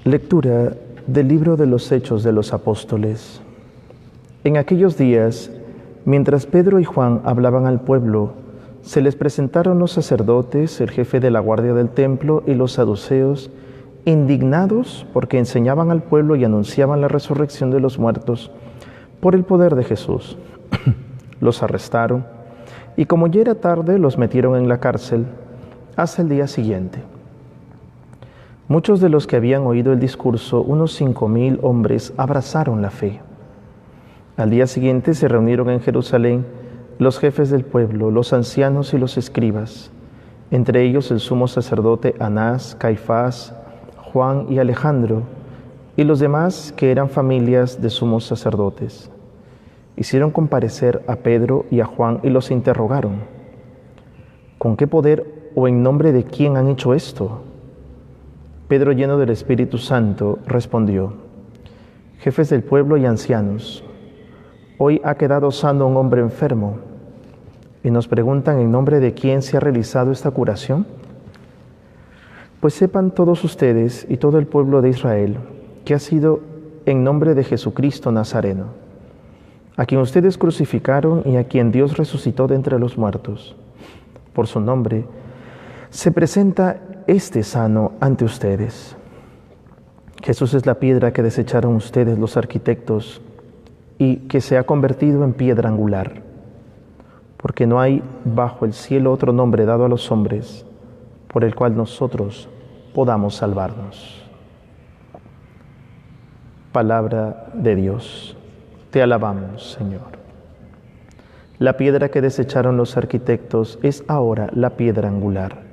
Lectura del libro de los Hechos de los Apóstoles. En aquellos días, mientras Pedro y Juan hablaban al pueblo, se les presentaron los sacerdotes, el jefe de la guardia del templo y los saduceos, indignados porque enseñaban al pueblo y anunciaban la resurrección de los muertos por el poder de Jesús. Los arrestaron y como ya era tarde, los metieron en la cárcel hasta el día siguiente. Muchos de los que habían oído el discurso, unos 5,000 hombres, abrazaron la fe. Al día siguiente se reunieron en Jerusalén los jefes del pueblo, los ancianos y los escribas, entre ellos el sumo sacerdote Anás, Caifás, Juan y Alejandro, y los demás que eran familias de sumos sacerdotes. Hicieron comparecer a Pedro y a Juan y los interrogaron: ¿con qué poder o en nombre de quién han hecho esto? Pedro, lleno del Espíritu Santo, respondió: jefes del pueblo y ancianos, hoy ha quedado sano un hombre enfermo, y nos preguntan en nombre de quién se ha realizado esta curación. Pues sepan todos ustedes y todo el pueblo de Israel que ha sido en nombre de Jesucristo Nazareno, a quien ustedes crucificaron y a quien Dios resucitó de entre los muertos. Por su nombre se presenta este sano ante ustedes. Jesús es la piedra que desecharon ustedes los arquitectos y que se ha convertido en piedra angular, porque no hay bajo el cielo otro nombre dado a los hombres por el cual nosotros podamos salvarnos. Palabra de Dios. Te alabamos, Señor. La piedra que desecharon los arquitectos es ahora la piedra angular.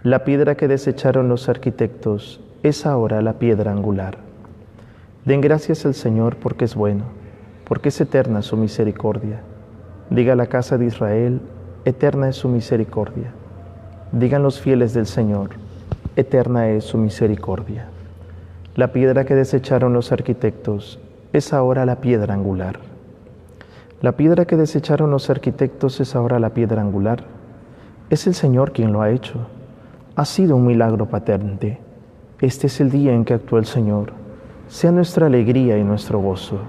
La piedra que desecharon los arquitectos es ahora la piedra angular. Den gracias al Señor porque es bueno, porque es eterna su misericordia. Diga la casa de Israel: eterna es su misericordia. Digan los fieles del Señor: eterna es su misericordia. La piedra que desecharon los arquitectos es ahora la piedra angular. La piedra que desecharon los arquitectos es ahora la piedra angular. Es el Señor quien lo ha hecho. Ha sido un milagro patente. Este es el día en que actuó el Señor. Sea nuestra alegría y nuestro gozo.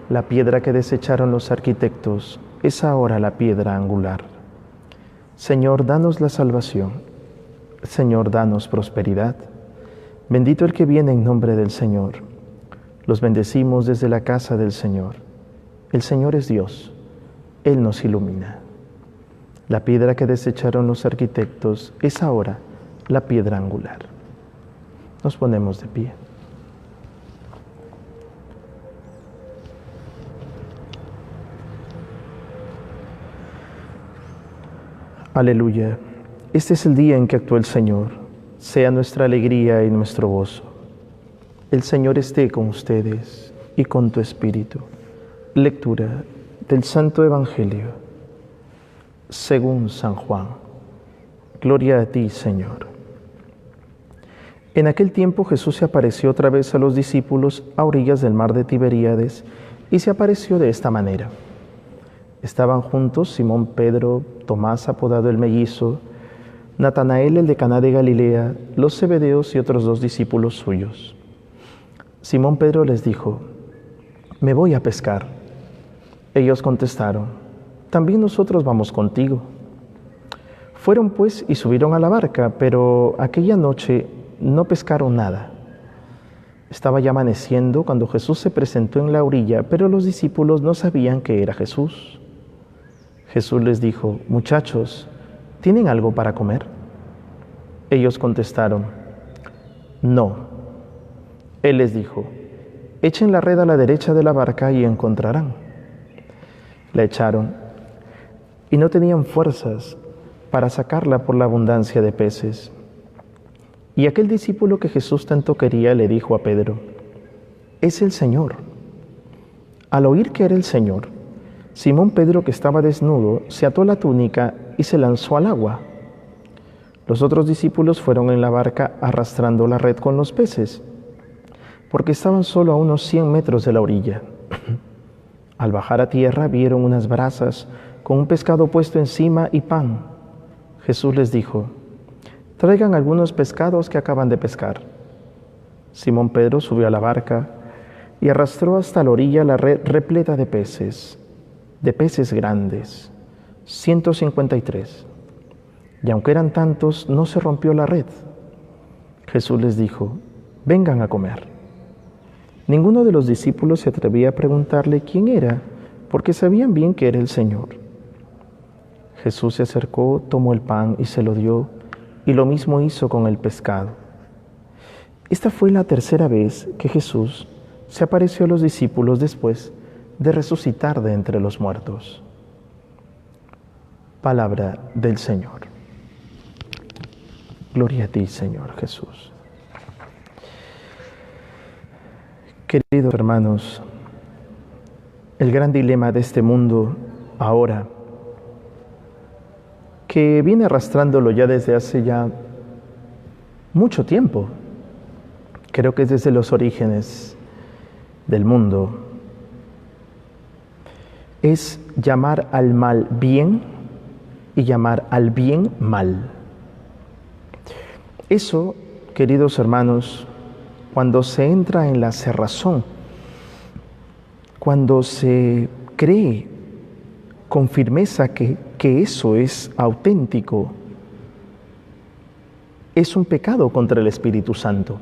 La piedra que desecharon los arquitectos es ahora la piedra angular. Señor, danos la salvación. Señor, danos prosperidad. Bendito el que viene en nombre del Señor. Los bendecimos desde la casa del Señor. El Señor es Dios. Él nos ilumina. La piedra que desecharon los arquitectos es ahora la piedra angular. Nos ponemos de pie. Aleluya. Este es el día en que actuó el Señor. Sea nuestra alegría y nuestro gozo. El Señor esté con ustedes y con tu espíritu. Lectura del Santo Evangelio según San Juan. Gloria a ti, Señor. En aquel tiempo Jesús se apareció otra vez a los discípulos a orillas del mar de Tiberíades y se apareció de esta manera. Estaban juntos Simón Pedro, Tomás apodado el Mellizo, Natanael el de Caná de Galilea, los Zebedeos y otros 2 discípulos suyos. Simón Pedro les dijo: me voy a pescar. Ellos contestaron: también nosotros vamos contigo. Fueron pues y subieron a la barca, pero aquella noche no pescaron nada. Estaba ya amaneciendo cuando Jesús se presentó en la orilla, pero los discípulos no sabían que era Jesús. Jesús les dijo: muchachos, ¿tienen algo para comer? Ellos contestaron: no. Él les dijo: echen la red a la derecha de la barca y encontrarán. La echaron y no tenían fuerzas para sacarla por la abundancia de peces. Y aquel discípulo que Jesús tanto quería le dijo a Pedro: es el Señor. Al oír que era el Señor, Simón Pedro, que estaba desnudo, se ató la túnica y se lanzó al agua. Los otros discípulos fueron en la barca arrastrando la red con los peces, porque estaban solo a unos 100 metros de la orilla. Al bajar a tierra vieron unas brasas con un pescado puesto encima y pan. Jesús les dijo: traigan algunos pescados que acaban de pescar. Simón Pedro subió a la barca y arrastró hasta la orilla la red repleta de peces grandes, 153. Y aunque eran tantos, no se rompió la red. Jesús les dijo: vengan a comer. Ninguno de los discípulos se atrevía a preguntarle quién era, porque sabían bien que era el Señor. Jesús se acercó, tomó el pan y se lo dio, y lo mismo hizo con el pescado. Esta fue la tercera vez que Jesús se apareció a los discípulos después de resucitar de entre los muertos. Palabra del Señor. Gloria a ti, Señor Jesús. Queridos hermanos, el gran dilema de este mundo ahora, que viene arrastrándolo ya desde hace mucho tiempo, creo que es desde los orígenes del mundo, es llamar al mal bien y llamar al bien mal. Eso, queridos hermanos, cuando se entra en la cerrazón, cuando se cree con firmeza que eso es auténtico, es un pecado contra el Espíritu Santo.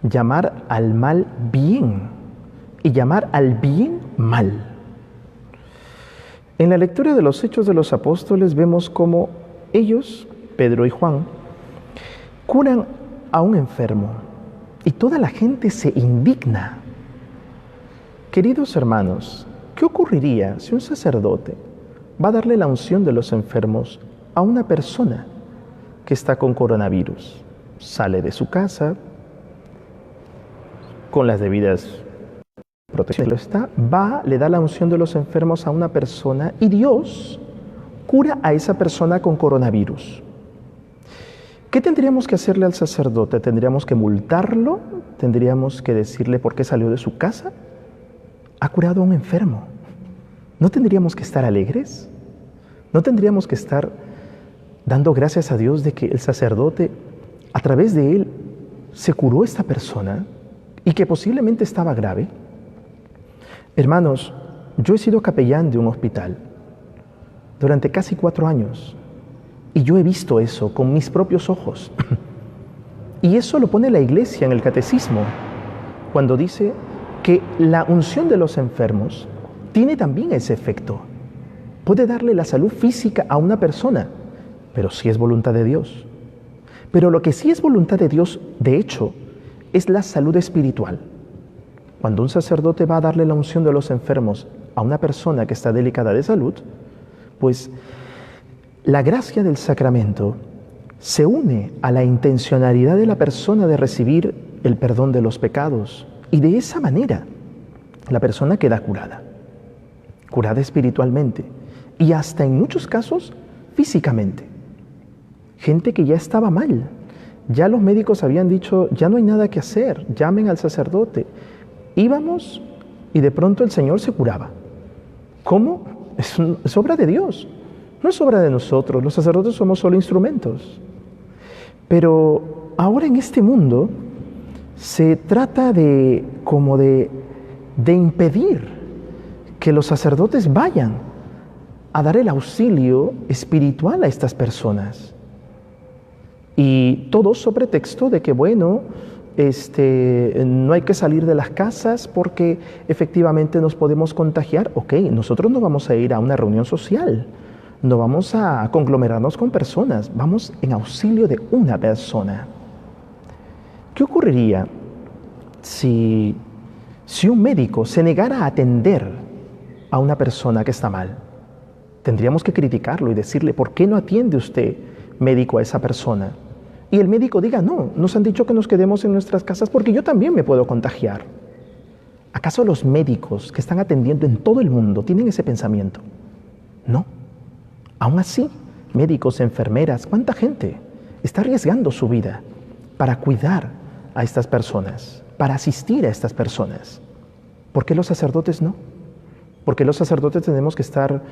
Llamar al mal bien y llamar al bien mal. En la lectura de los Hechos de los Apóstoles vemos cómo ellos, Pedro y Juan, curan a un enfermo y toda la gente se indigna. Queridos hermanos, ¿qué ocurriría si un sacerdote va a darle la unción de los enfermos a una persona que está con coronavirus? Sale de su casa con las debidas protecciones, le da la unción de los enfermos a una persona y Dios cura a esa persona con coronavirus. ¿Qué tendríamos que hacerle al sacerdote? ¿Tendríamos que multarlo? ¿Tendríamos que decirle por qué salió de su casa? Ha curado a un enfermo. ¿No tendríamos que estar alegres? ¿No tendríamos que estar dando gracias a Dios de que el sacerdote, a través de él, se curó a esta persona y que posiblemente estaba grave? Hermanos, yo he sido capellán de un hospital durante casi 4 años. Y yo he visto eso con mis propios ojos. Y eso lo pone la Iglesia en el Catecismo, cuando dice que la unción de los enfermos tiene también ese efecto. Puede darle la salud física a una persona, pero sí es voluntad de Dios. Pero lo que sí es voluntad de Dios, de hecho, es la salud espiritual. Cuando un sacerdote va a darle la unción de los enfermos a una persona que está delicada de salud, pues la gracia del sacramento se une a la intencionalidad de la persona de recibir el perdón de los pecados y de esa manera la persona queda curada espiritualmente y hasta en muchos casos físicamente. Gente que ya estaba mal, ya los médicos habían dicho, ya no hay nada que hacer, llamen al sacerdote. Íbamos y de pronto el Señor se curaba. ¿Cómo? Es obra de Dios. No es obra de nosotros, los sacerdotes somos solo instrumentos. Pero ahora en este mundo se trata de impedir que los sacerdotes vayan a dar el auxilio espiritual a estas personas. Y todo sobre texto de que, no hay que salir de las casas porque efectivamente nos podemos contagiar. Ok, nosotros no vamos a ir a una reunión social. No vamos a conglomerarnos con personas, vamos en auxilio de una persona. ¿Qué ocurriría si un médico se negara a atender a una persona que está mal? Tendríamos que criticarlo y decirle, ¿por qué no atiende usted, médico, a esa persona? Y el médico diga, no, nos han dicho que nos quedemos en nuestras casas porque yo también me puedo contagiar. ¿Acaso los médicos que están atendiendo en todo el mundo tienen ese pensamiento? No. Aún así, médicos, enfermeras, ¿cuánta gente está arriesgando su vida para cuidar a estas personas, para asistir a estas personas? ¿Por qué los sacerdotes no? Porque los sacerdotes tenemos que estar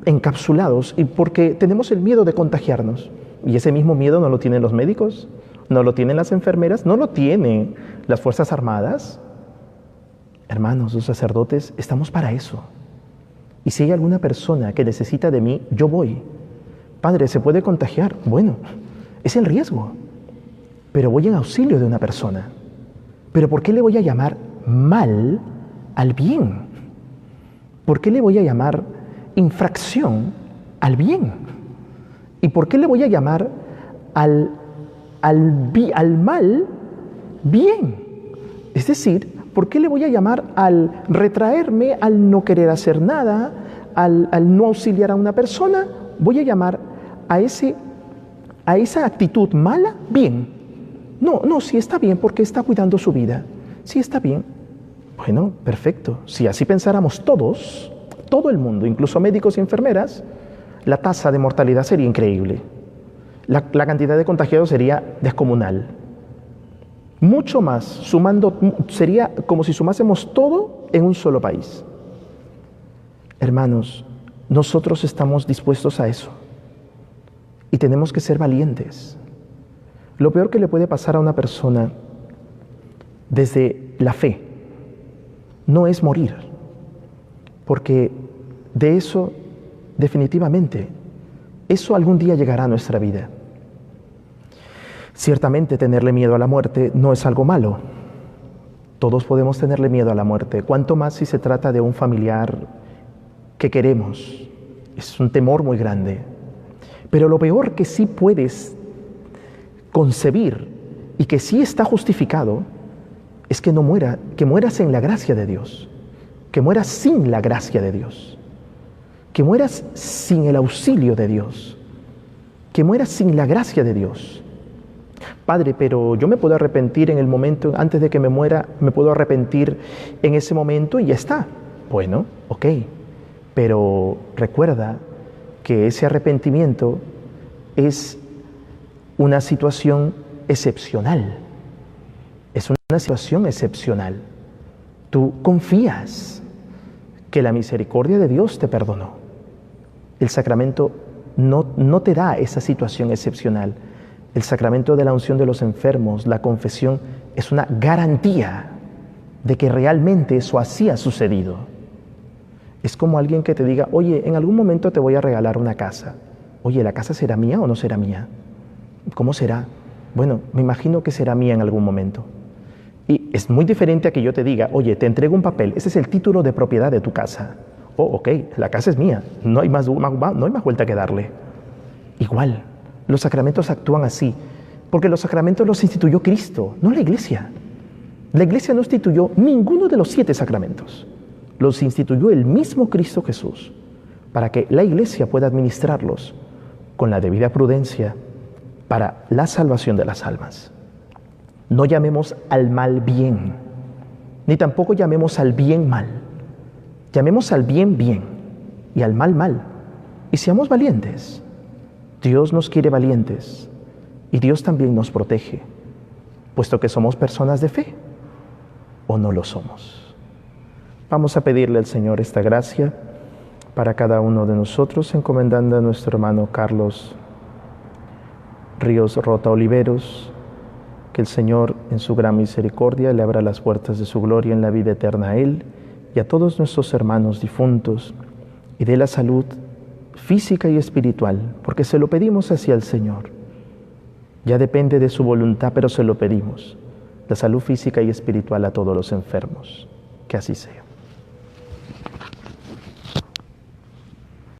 encapsulados y porque tenemos el miedo de contagiarnos. ¿Y ese mismo miedo no lo tienen los médicos? No lo tienen las enfermeras, no lo tienen las Fuerzas Armadas. Hermanos, los sacerdotes, estamos para eso. Y si hay alguna persona que necesita de mí, yo voy. Padre, ¿se puede contagiar? Bueno, es el riesgo. Pero voy en auxilio de una persona. ¿Pero por qué le voy a llamar mal al bien? ¿Por qué le voy a llamar infracción al bien? ¿Y por qué le voy a llamar al mal bien? Es decir, ¿por qué le voy a llamar al retraerme, al no querer hacer nada, al no auxiliar a una persona? Voy a llamar a esa actitud mala bien. No, sí está bien porque está cuidando su vida. Sí está bien. Bueno, perfecto. Si así pensáramos todos, todo el mundo, incluso médicos y enfermeras, la tasa de mortalidad sería increíble. La cantidad de contagiados sería descomunal. Mucho más, sería como si sumásemos todo en un solo país. Hermanos, nosotros estamos dispuestos a eso. Y tenemos que ser valientes. Lo peor que le puede pasar a una persona desde la fe no es morir, porque de eso definitivamente, eso algún día llegará a nuestra vida. Ciertamente tenerle miedo a la muerte no es algo malo. Todos podemos tenerle miedo a la muerte, cuanto más si se trata de un familiar que queremos. Es un temor muy grande. Pero lo peor que sí puedes concebir y que sí está justificado es que que mueras en la gracia de Dios, que mueras sin la gracia de Dios, que mueras sin el auxilio de Dios, que mueras sin la gracia de Dios. Padre, pero yo me puedo arrepentir en el momento, antes de que me muera, me puedo arrepentir en ese momento y ya está. Bueno, ok, pero recuerda que ese arrepentimiento es una situación excepcional. Es una situación excepcional. Tú confías que la misericordia de Dios te perdonó. El sacramento no te da esa situación excepcional. El sacramento de la unción de los enfermos, la confesión, es una garantía de que realmente eso así ha sucedido. Es como alguien que te diga, oye, en algún momento te voy a regalar una casa. Oye, ¿la casa será mía o no será mía? ¿Cómo será? Bueno, me imagino que será mía en algún momento. Y es muy diferente a que yo te diga, oye, te entrego un papel, ese es el título de propiedad de tu casa. Oh, ok, la casa es mía, no hay más vuelta que darle. Igual, los sacramentos actúan así, porque los sacramentos los instituyó Cristo, no la Iglesia. La Iglesia no instituyó ninguno de los 7 sacramentos. Los instituyó el mismo Cristo Jesús, para que la Iglesia pueda administrarlos con la debida prudencia para la salvación de las almas. No llamemos al mal bien, ni tampoco llamemos al bien mal. Llamemos al bien bien y al mal mal. Y seamos valientes. Dios nos quiere valientes y Dios también nos protege, puesto que somos personas de fe, ¿o no lo somos? Vamos a pedirle al Señor esta gracia para cada uno de nosotros, encomendando a nuestro hermano Carlos Ríos Rota Oliveros, que el Señor en su gran misericordia le abra las puertas de su gloria en la vida eterna a él y a todos nuestros hermanos difuntos, y dé la salud física y espiritual, porque se lo pedimos hacia el Señor. Ya depende de su voluntad, pero se lo pedimos. La salud física y espiritual a todos los enfermos. Que así sea.